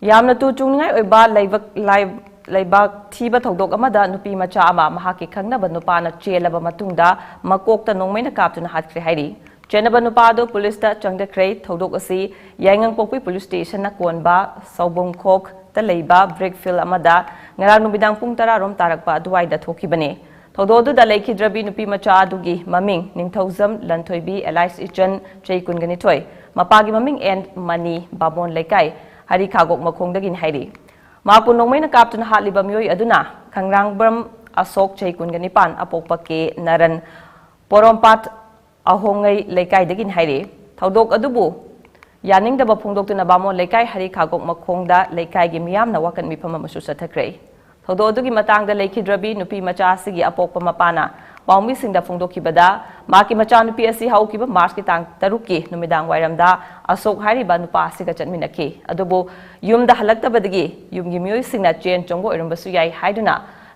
ꯌꯥꯝꯅ ꯇꯨ ꯆꯨꯡꯅꯤꯡꯉꯥꯏ ꯑꯣꯏꯕ ꯂꯩꯕꯥꯛ ꯊꯤꯕ ꯊꯧꯗꯣꯛ ꯑꯃꯗ ꯅꯨꯄꯤ ꯃꯆꯥ ꯑꯃ ꯃꯍꯥꯛꯀꯤ ꯈꯪꯅꯕ ꯅꯨꯄꯥꯅ ꯆꯦꯜꯂꯕ ꯃꯇꯨꯡꯗ ꯃꯀꯣꯛꯇ ꯅꯣꯡꯃꯩꯅ ꯀꯥꯞꯇꯨꯅ ꯍꯥꯠꯈ꯭ꯔꯦ ꯍꯥꯏꯔꯤ ꯆꯦꯟꯅꯕ ꯅꯨꯄꯥ ꯑꯗꯨ ꯄꯨꯂꯤꯁꯇ ꯆꯪꯗꯈ꯭ꯔꯦ ꯊꯧꯗꯣꯛ ꯑꯁꯤ ꯌꯥꯏꯉꯪꯄꯣꯛꯄꯤ ꯄꯨꯂꯤꯁ ꯁ꯭ꯇꯦꯁꯟꯅ ꯀꯣꯟꯕ ꯁꯧꯕꯨꯡꯈꯣꯛꯇ ꯂꯩꯕ ꯕ꯭ꯔꯤꯛ ꯐꯤꯜ ꯑꯃꯗ ꯉꯔꯥꯡ ꯅꯨꯃꯤꯗꯥꯡ ꯄꯨꯡ 10 ꯔꯣꯝ ꯇꯥꯔꯛꯄ ꯑꯗꯨꯋꯥꯏꯗ ꯊꯣꯛꯈꯤꯕꯅꯤ ꯊꯧꯗꯣꯛ ꯑꯗꯨꯗ ꯂꯩꯈꯤꯗ꯭ꯔꯕꯤ ꯅꯨꯄꯤ ꯃꯆꯥ ꯑꯗꯨꯒꯤ ꯃꯃꯤꯡ ꯅꯤꯡꯊꯧꯖꯝ ꯂꯟꯊꯣꯏꯕꯤ ꯑꯦꯂꯥꯏꯁ ꯏꯆꯟ ꯆꯍꯤ 22 ꯃꯄꯥꯒꯤ ꯃꯃꯤꯡ ꯑꯦꯟ ꯃꯅꯤ ꯕꯥꯕꯣꯟ ꯂꯩꯀꯥꯏ ꯍꯔꯤ ꯈꯥꯒꯣꯛ ꯃꯈꯣꯡꯗꯒꯤꯅꯤ ꯍꯥꯏꯔꯤ ꯃꯍꯥꯛꯄꯨ ꯅꯣꯡꯃꯩꯅ ꯀꯥꯞꯇꯨꯅ ꯍꯥꯠꯂꯤꯕ ꯃꯤꯑꯣꯏ ꯑꯗꯨꯅ ꯈꯪꯔꯥꯡꯕ꯭ꯔꯝ ꯑꯁꯣꯛ ꯆꯍꯤ 29 ꯑꯄꯣꯛꯄ ꯀꯦ ꯅꯔꯟ ꯄꯣꯔꯣꯝꯄꯥꯠ ꯑꯍꯣꯡꯉꯩ ꯂꯩꯀꯥꯏꯗꯒꯤꯅꯤ ꯍꯥꯏꯔꯤ ꯊꯧꯗꯣꯛ ꯑꯗꯨꯕꯨ ꯌꯥꯅꯤꯡꯗꯕ ꯐꯣꯡꯗꯣꯛꯇꯨꯅ ꯕꯥꯃꯣꯟ ꯂꯩꯀꯥꯏ ꯍꯔꯤ ꯈꯥꯒꯣꯛ ꯃꯈꯣꯡꯗ ꯂꯩꯀꯥꯏꯒꯤ ꯃꯤꯌꯥꯝꯅ ꯋꯥꯀꯠ ꯃꯤꯐꯝ ꯑꯃꯁꯨ ꯆꯠꯊꯈ꯭ꯔꯦ ꯊꯧꯗꯣꯛ ꯑꯗꯨꯒꯤ ꯃꯇꯥꯡꯗ ꯂꯩꯈꯤꯗ꯭ꯔꯕꯤ ꯅꯨꯄꯤ ꯃꯆꯥ ꯑꯁꯤꯒꯤ ꯑꯄꯣꯛꯄ ꯃꯄꯥꯅ ꯄꯥꯎꯃꯤꯁꯤꯡꯗ ꯐꯣꯡꯗꯣꯛꯈꯤꯕꯗ ꯃꯍꯥꯛꯀꯤ ꯃꯆꯥꯅꯨꯄꯤ ꯑꯁꯤ ꯍꯧꯈꯤꯕ ꯃꯥꯔꯆꯀꯤ ꯇꯥꯡ 6ꯀꯤ ꯅꯨꯃꯤꯗꯥꯡ ꯋꯥꯏꯔꯝꯗ ꯑꯁꯣꯛ ꯍꯥꯏꯔꯤꯕ ꯅꯨꯄꯥ ꯑꯁꯤꯒ ꯆꯠꯃꯤꯟꯅꯈꯤ ꯑꯗꯨꯕꯨ ꯌꯨꯝꯗ ꯍꯜꯂꯛꯇꯕꯗꯒꯤ ꯌꯨꯝꯒꯤ ꯃꯤꯑꯣꯏꯁꯤꯡꯅ ꯆꯦꯟ ꯆꯣꯡꯕ ꯑꯣꯏꯔꯝꯕꯁꯨ ꯌꯥꯏ ꯍꯥꯏꯗꯨꯅ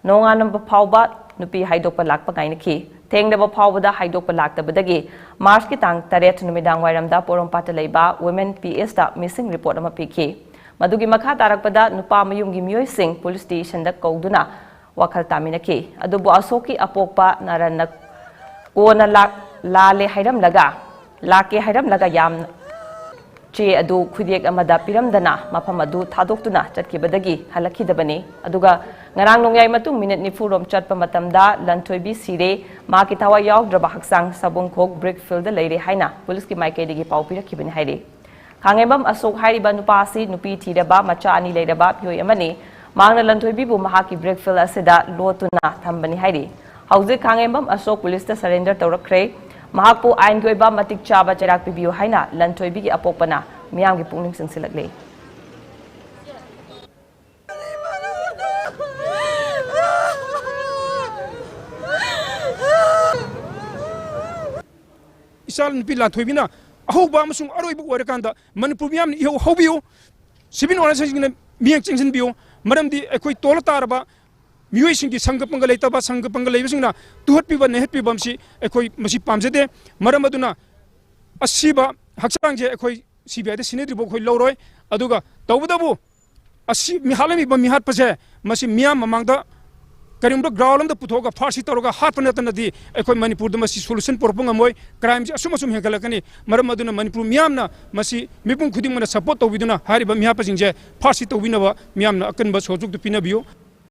ꯅꯣꯡꯉꯥꯟꯕ ꯐꯥꯎꯕ ꯅꯨꯄꯤ ꯍꯥꯏꯗꯣꯛꯄ ꯂꯥꯛꯄ ꯉꯥꯏꯅꯈꯤ ꯊꯦꯡꯅꯕ ꯐꯥꯎꯕꯗ ꯍꯥꯏꯗꯣꯛꯄ ꯂꯥꯛꯇꯕꯗꯒꯤ ꯃꯥꯔꯆꯀꯤ ꯇꯥꯡ 8 ꯅꯨꯃꯤꯗꯥꯡ ꯋꯥꯏꯔꯝꯗ ꯄꯣꯔꯣꯝꯄꯥꯠꯇ ꯂꯩꯕ ꯋꯨꯃꯦꯟ PSꯗ ꯃꯤꯁꯤꯡ ꯔꯤꯄꯣꯔꯠ ꯑꯃ ꯄꯤꯈꯤ ꯃꯗꯨꯒꯤ ꯃꯈꯥ ꯇꯥꯔꯛꯄꯗ ꯅꯨꯄꯥ ꯃꯌꯨꯝꯒꯤ ꯃꯤꯑꯣꯏꯁꯤꯡ ꯄꯨꯂꯤꯁ ꯁ꯭ꯇꯦꯁꯟꯗ ꯀꯧꯗꯨꯅ ꯋꯥꯈꯜ ꯇꯥꯃꯤꯟꯅꯈꯤ ꯑꯗꯨꯕꯨ ꯑꯁꯣꯛꯀꯤ ꯑꯄꯣꯛꯄ ꯅꯔꯟꯅ ꯀꯣꯟꯅ ꯂꯥꯛꯀꯦ ꯍꯥꯏꯔꯝꯂꯒ ꯌꯥꯝꯅ ꯆꯦ ꯑꯗꯨ ꯈꯨꯗꯦꯛ ꯑꯃꯗ ꯄꯤꯔꯝꯗꯅ ꯃꯐꯝ ꯑꯗꯨ ꯊꯥꯗꯣꯛꯇꯨꯅ ꯆꯠꯈꯤꯕꯗꯒꯤ ꯍꯜꯂꯛꯈꯤꯗꯕꯅꯤ ꯑꯗꯨꯒ ꯉꯔꯥꯡ ꯅꯣꯡꯌꯥꯏ ꯃꯇꯨꯡ ꯃꯤꯅꯤꯠ 90 ꯔꯣꯝ ꯆꯠꯄ ꯃꯇꯝꯗ ꯂꯟꯊꯣꯏꯕꯤ ꯁꯤꯔꯦ ꯃꯍꯥꯛꯀꯤ ꯊꯋꯥꯏ ꯌꯥꯎꯗ꯭ꯔꯕ ꯍꯛꯆꯥꯡ ꯁꯕꯨꯡꯈꯣꯛ ꯕ꯭ꯔꯤꯛ ꯐꯤꯜꯗ ꯂꯩꯔꯦ ꯍꯥꯏꯅ ꯄꯨꯂꯤꯁꯀꯤ ꯃꯥꯏꯀꯩꯗꯒꯤ ꯄꯥꯎ ꯄꯤꯔꯛꯈꯤꯕꯅꯤ ꯍꯥꯏꯔꯤ ꯈꯥꯡꯉꯦꯝꯕꯝ ꯑꯁꯣꯛ ꯍꯥꯏꯔꯤꯕ ꯅꯨꯄꯥ ꯑꯁꯤ ꯅꯨꯄꯤ ꯊꯤꯔꯕ ꯃꯆꯥ 2 ꯂꯩꯔꯕ ꯃꯤꯑꯣꯏ ꯑꯃꯅꯤ ꯃꯍꯥꯛꯅ ꯂꯟꯊꯣꯏꯕꯤꯕꯨ ꯃꯍꯥꯛꯀꯤ ꯕ꯭ꯔꯤꯛ ꯐꯤꯜ ꯑꯁꯤꯗ ꯂꯣꯠꯇꯨꯅ ꯊꯝꯕꯅꯤ ꯍꯥꯏꯔꯤ ꯍꯧꯖꯤꯛ ꯈꯥꯡꯉꯦꯝꯕꯝ ꯑꯁꯣꯛ ꯄꯨꯂꯤꯁꯇ ꯁꯔꯦꯟꯗꯔ ꯇꯧꯔꯛꯈ꯭ꯔꯦ ꯃꯍꯥꯛꯄꯨ ꯑꯥꯏꯟꯒꯤ ꯑꯣꯏꯕ ꯃꯇꯤꯛ ꯆꯥꯕ ꯆꯩꯔꯥꯛ ꯄꯤꯕꯤꯌꯨ ꯍꯥꯏꯅ ꯂꯟꯊꯣꯏꯕꯤꯒꯤ ꯑꯄꯣꯛꯄꯅ ꯃꯤꯌꯥꯝꯒꯤ ꯄꯨꯛꯅꯤꯡ ꯆꯤꯡꯁꯤꯜꯂꯛꯂꯤ इसाल नुपी लाथोइबिना अहोबा अमसुंग अरोइबु ओइरकांदा मणिपुर मियाम इहो हौबियो सिबिन ऑर्गनाइजेशन मियंग चिंगजिनबियो मरमदि अखोइ तोल तारबा मियोइसिंगी संग पंग लेतबा संग पंग लेबिसिंगना तुहटपिबा नेहटपिबमसि अखोइ मसि पामजदे मरम अदुना असिबा हक्सांगजे अखोइ सीबीआई सिनेद्रिबो अखोइ लौरोय अदुगा तौबदबु असि मिहालमिबा मिहातपजे मसि मियाम ममांगदा करीमबा ग्राउंड पुथोगा फारसी तौरगा हाथ नतनदी अखोइ मणिपुर मसि सोल्यूशन पोरपंग अमोय क्राइम से असुम असुम हेगलकनी मरम अदुना मणिपुर मियामना मसि मिपुंग खुदिंगमना सपोर्ट तौबिदुना हारिबा मिहापसिंगजे फारसी तौबिनबा मियामना अकनबा सोजुक पिनबियो।